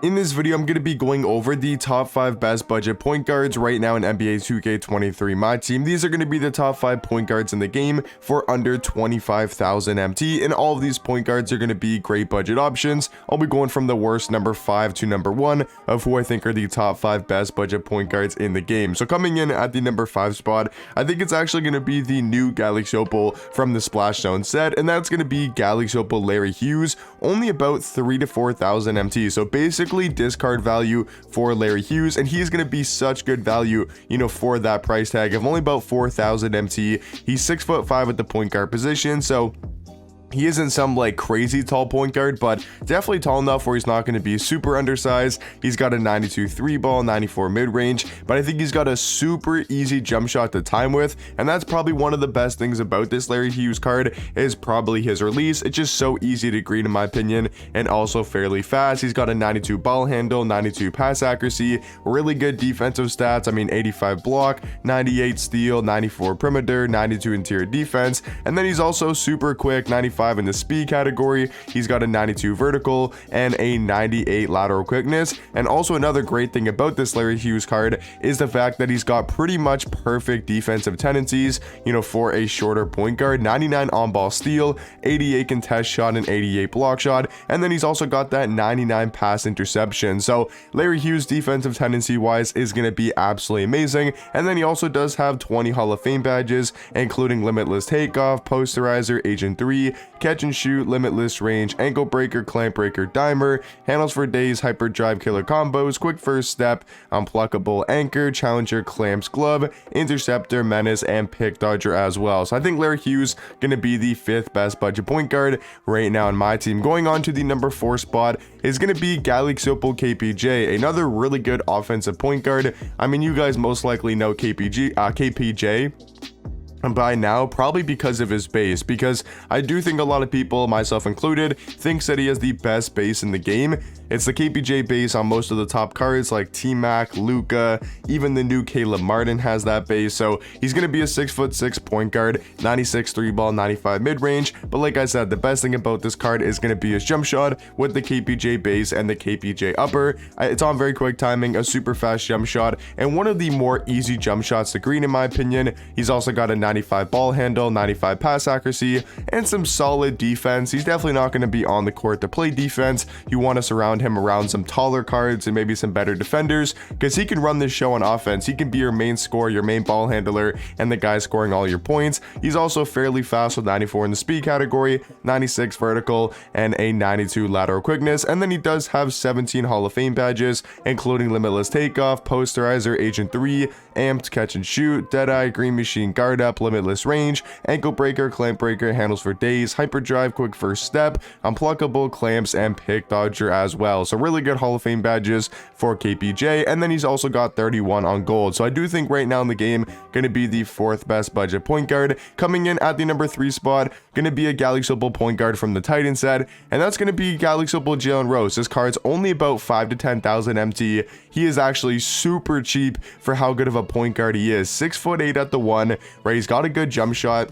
In this video, I'm going to be going over the top 5 best budget point guards right now in NBA 2K23 Myteam. These are going to be the top 5 point guards in the game for under 25,000 MT, and all of these point guards are going to be great budget options. I'll be going from the worst number 5 to number 1 of who I think are the top 5 best budget point guards in the game. So coming in at the number 5 spot, I think it's actually going to be the new Galaxy Opal from the Splash Zone set, and that's going to be Galaxy Opal Larry Hughes, only about 3 to 4,000 MT. So basically discard value for Larry Hughes, and he's going to be such good value, for that price tag of only about 4,000 MT. He's 6'5" at the point guard position, so he isn't some like crazy tall point guard, but definitely tall enough where he's not going to be super undersized. He's got a 92 3 ball, 94 mid-range, but I think he's got a super easy jump shot to time with, and that's probably one of the best things about this Larry Hughes card is probably his release. It's just so easy to green in my opinion, and also fairly fast. He's got a 92 ball handle, 92 pass accuracy, really good defensive stats. I mean 85 block, 98 steal, 94 perimeter, 92 interior defense, and then he's also super quick, 95 in the speed category. He's got a 92 vertical and a 98 lateral quickness. And also another great thing about this Larry Hughes card is the fact that he's got pretty much perfect defensive tendencies, for a shorter point guard. 99 on-ball steal, 88 contest shot, and 88 block shot. And then he's also got that 99 pass interception. So Larry Hughes defensive tendency wise is going to be absolutely amazing. And then he also does have 20 Hall of Fame badges, including limitless takeoff, posterizer, agent 3, catch and shoot, limitless range, ankle breaker, clamp breaker, dimer, handles for days, hyperdrive, killer combos, quick first step, unpluckable anchor, challenger, clamps, glove, interceptor, menace, and pick dodger as well. So I think Larry Hughes gonna be the 5th best budget point guard right now in my team. Going on to the number 4 spot is gonna be Galaxy Opal KPJ, another really good offensive point guard. I mean, you guys most likely know KPJ by now, probably because of his base, because I do think a lot of people, myself included, thinks that he has the best base in the game. It's the KPJ base on most of the top cards like T-Mac, Luka, even the new Caleb Martin has that base. So he's going to be a 6'6" point guard, 96 3 ball, 95 mid-range. But like I said, the best thing about this card is going to be his jump shot with the KPJ base and the KPJ upper. It's on very quick timing, a super fast jump shot, and one of the more easy jump shots to green in my opinion. He's also got a 95 ball handle, 95 pass accuracy, and some solid defense. He's definitely not going to be on the court to play defense. You want to surround him around some taller cards and maybe some better defenders, because he can run this show on offense. He can be your main scorer, your main ball handler, and the guy scoring all your points. He's also fairly fast with 94 in the speed category, 96 vertical, and a 92 lateral quickness. And then he does have 17 Hall of Fame badges, including limitless takeoff, posterizer, agent 3, amped, catch and shoot, deadeye, green machine, guard up, limitless range, ankle breaker, clamp breaker, handles for days, hyperdrive, quick first step, unpluckable, clamps, and pick dodger as well. So really good Hall of Fame badges for KPJ. And then he's also got 31 on gold. So I do think right now in the game, going to be the 4th best budget point guard. Coming in at the number 3 spot, going to be a Galaxy Opal point guard from the Titan set, and that's going to be Galaxy Opal Jalen Rose. This card's only about 5 to 10,000 MT. He is actually super cheap for how good of a point guard he is. 6'8" at the 1, right? He's got a good jump shot,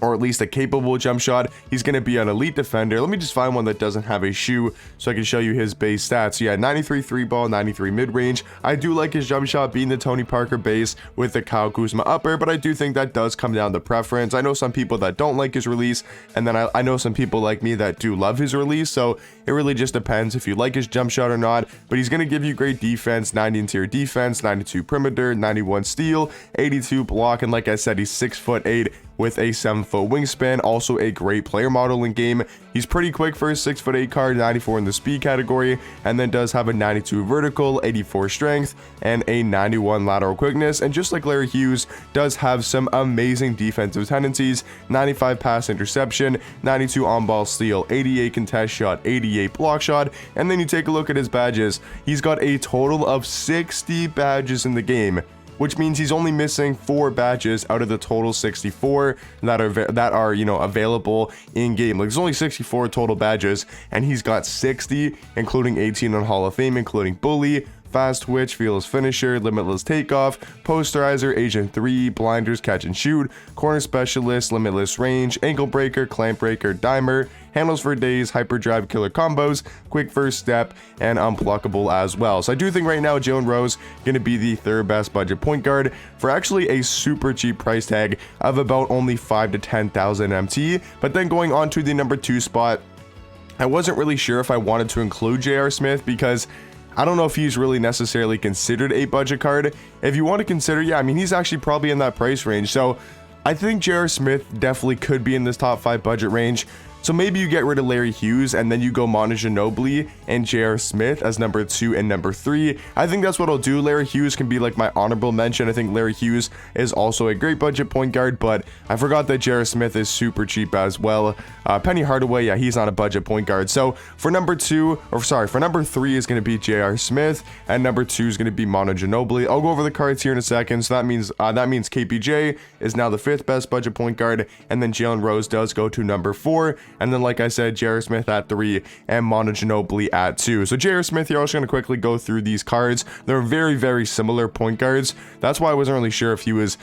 or at least a capable jump shot. He's going to be an elite defender. Let me just find one that doesn't have a shoe so I can show you his base stats. So yeah, 93 3 ball, 93 mid-range. I do like his jump shot being the Tony Parker base with the Kyle Kuzma upper, but I do think that does come down to preference. I know some people that don't like his release, and then I know some people like me that do love his release, so it really just depends if you like his jump shot or not. But he's going to give you great defense, 90 interior defense, 92 perimeter, 91 steal, 82 block, and like I said, he's 6'8" with a 7-foot wingspan. Also a great player model in game. He's pretty quick for a 6'8" card, 94 in the speed category, and then does have a 92 vertical, 84 strength, and a 91 lateral quickness. And just like Larry Hughes, does have some amazing defensive tendencies, 95 pass interception, 92 on-ball steal, 88 contest shot, 88 block shot. And then you take a look at his badges. He's got a total of 60 badges in the game, which means he's only missing 4 badges out of the total 64 that are available in game. Like, there's only 64 total badges, and he's got 60, including 18 on Hall of Fame, including bully, fast twitch, fearless finisher, limitless takeoff, posterizer, agent 3, blinders, catch and shoot, corner specialist, limitless range, ankle breaker, clamp breaker, dimer, handles for days, hyperdrive, killer combos, quick first step, and unblockable as well. So I do think right now Jalen Rose going to be the third best budget point guard for actually a super cheap price tag of about only 5 to 10,000 MT. But then going on to the number 2 spot, I wasn't really sure if I wanted to include J.R. Smith because I don't know if he's really necessarily considered a budget card. If you want to consider, yeah, I mean, he's actually probably in that price range. So I think J.R. Smith definitely could be in this top 5 budget range. So maybe you get rid of Larry Hughes and then you go Manu Ginobili and J.R. Smith as number 2 and number 3. I think that's what I'll do. Larry Hughes can be like my honorable mention. I think Larry Hughes is also a great budget point guard, but I forgot that J.R. Smith is super cheap as well. Penny Hardaway, yeah, he's not a budget point guard. So for number 3 is going to be J.R. Smith, and number 2 is going to be Manu Ginobili. I'll go over the cards here in a second. So that means KPJ is now the 5th best budget point guard, and then Jalen Rose does go to number 4. And then, like I said, J.R. Smith at 3 and Manu Ginobili at 2. So J.R. Smith here, I'm just going to quickly go through these cards. They're very, very similar point guards. That's why I wasn't really sure if he was,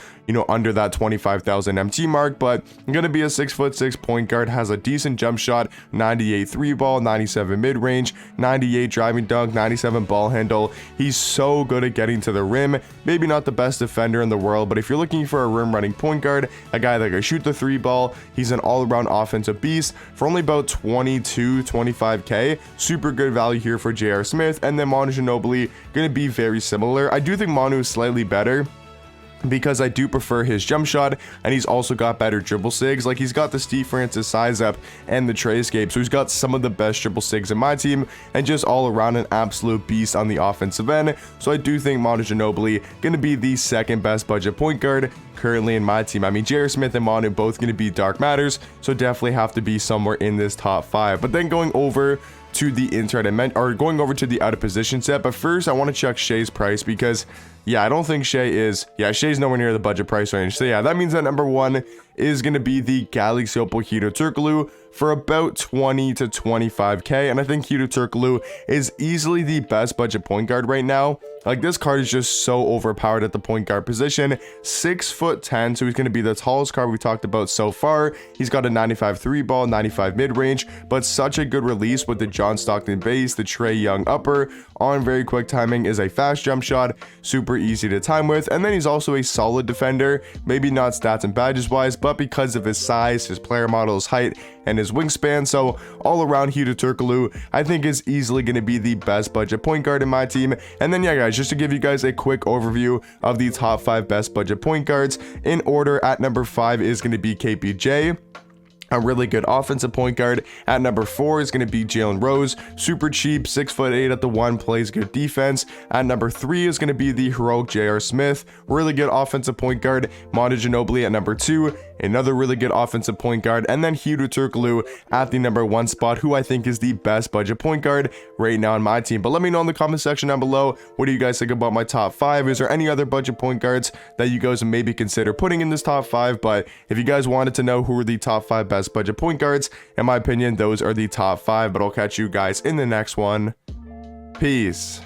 under that 25,000 MT mark. But going to be a 6'6" point guard, has a decent jump shot, 98 3 ball, 97 mid-range, 98 driving dunk, 97 ball handle. He's so good at getting to the rim. Maybe not the best defender in the world, but if you're looking for a rim running point guard, a guy that can shoot the 3 ball, he's an all-around offensive beast. For only about 25k, super good value here for J.R. Smith. And then Manu Ginobili going to be very similar. I do think Manu is slightly better because I do prefer his jump shot, and he's also got better dribble sigs. Like, he's got the Steve Francis size up and the tray escape, so he's got some of the best dribble sigs in my team, and just all around an absolute beast on the offensive end. So I do think Manu Ginobili going to be the 2nd best budget point guard currently in my team. I mean, J.R. Smith and Manu both going to be dark matters, so definitely have to be somewhere in this top 5. But then going over to the going over to the out of position set. But first, I want to check Shai's price because, yeah, I don't think Shai's nowhere near the budget price range. So yeah, that means that number 1 is going to be the Galaxy Opal Hedo Turkoglu for about 20 to 25k, and I think Hedo Turkoglu is easily the best budget point guard right now. Like, this card is just so overpowered at the point guard position. 6'10", so he's going to be the tallest card we talked about so far. He's got a 95 3 ball, 95 mid-range, but such a good release with the John Stockton base, the Trae Young upper, on very quick timing, is a fast jump shot, super easy to time with, and then he's also a solid defender, maybe not stats and badges wise, but because of his size, his player model, his height, and his wingspan. So all around, Hedo Turkoglu, I think, is easily going to be the best budget point guard in my team. And then, yeah, guys, just to give you guys a quick overview of the top 5 best budget point guards in order, at number 5 is going to be KPJ, a really good offensive point guard. At number 4 is going to be Jalen Rose, super cheap, 6'8" at the 1, plays good defense. At number 3 is going to be the heroic J.R. Smith, really good offensive point guard. Manu Ginobili at number 2, another really good offensive point guard. And then Hedo Turkoglu at the number 1 spot, who I think is the best budget point guard right now in my team. But let me know in the comment section down below, what do you guys think about my top 5? Is there any other budget point guards that you guys maybe consider putting in this top 5? But if you guys wanted to know who are the top 5 best budget point guards, in my opinion, those are the top 5. But I'll catch you guys in the next one. Peace.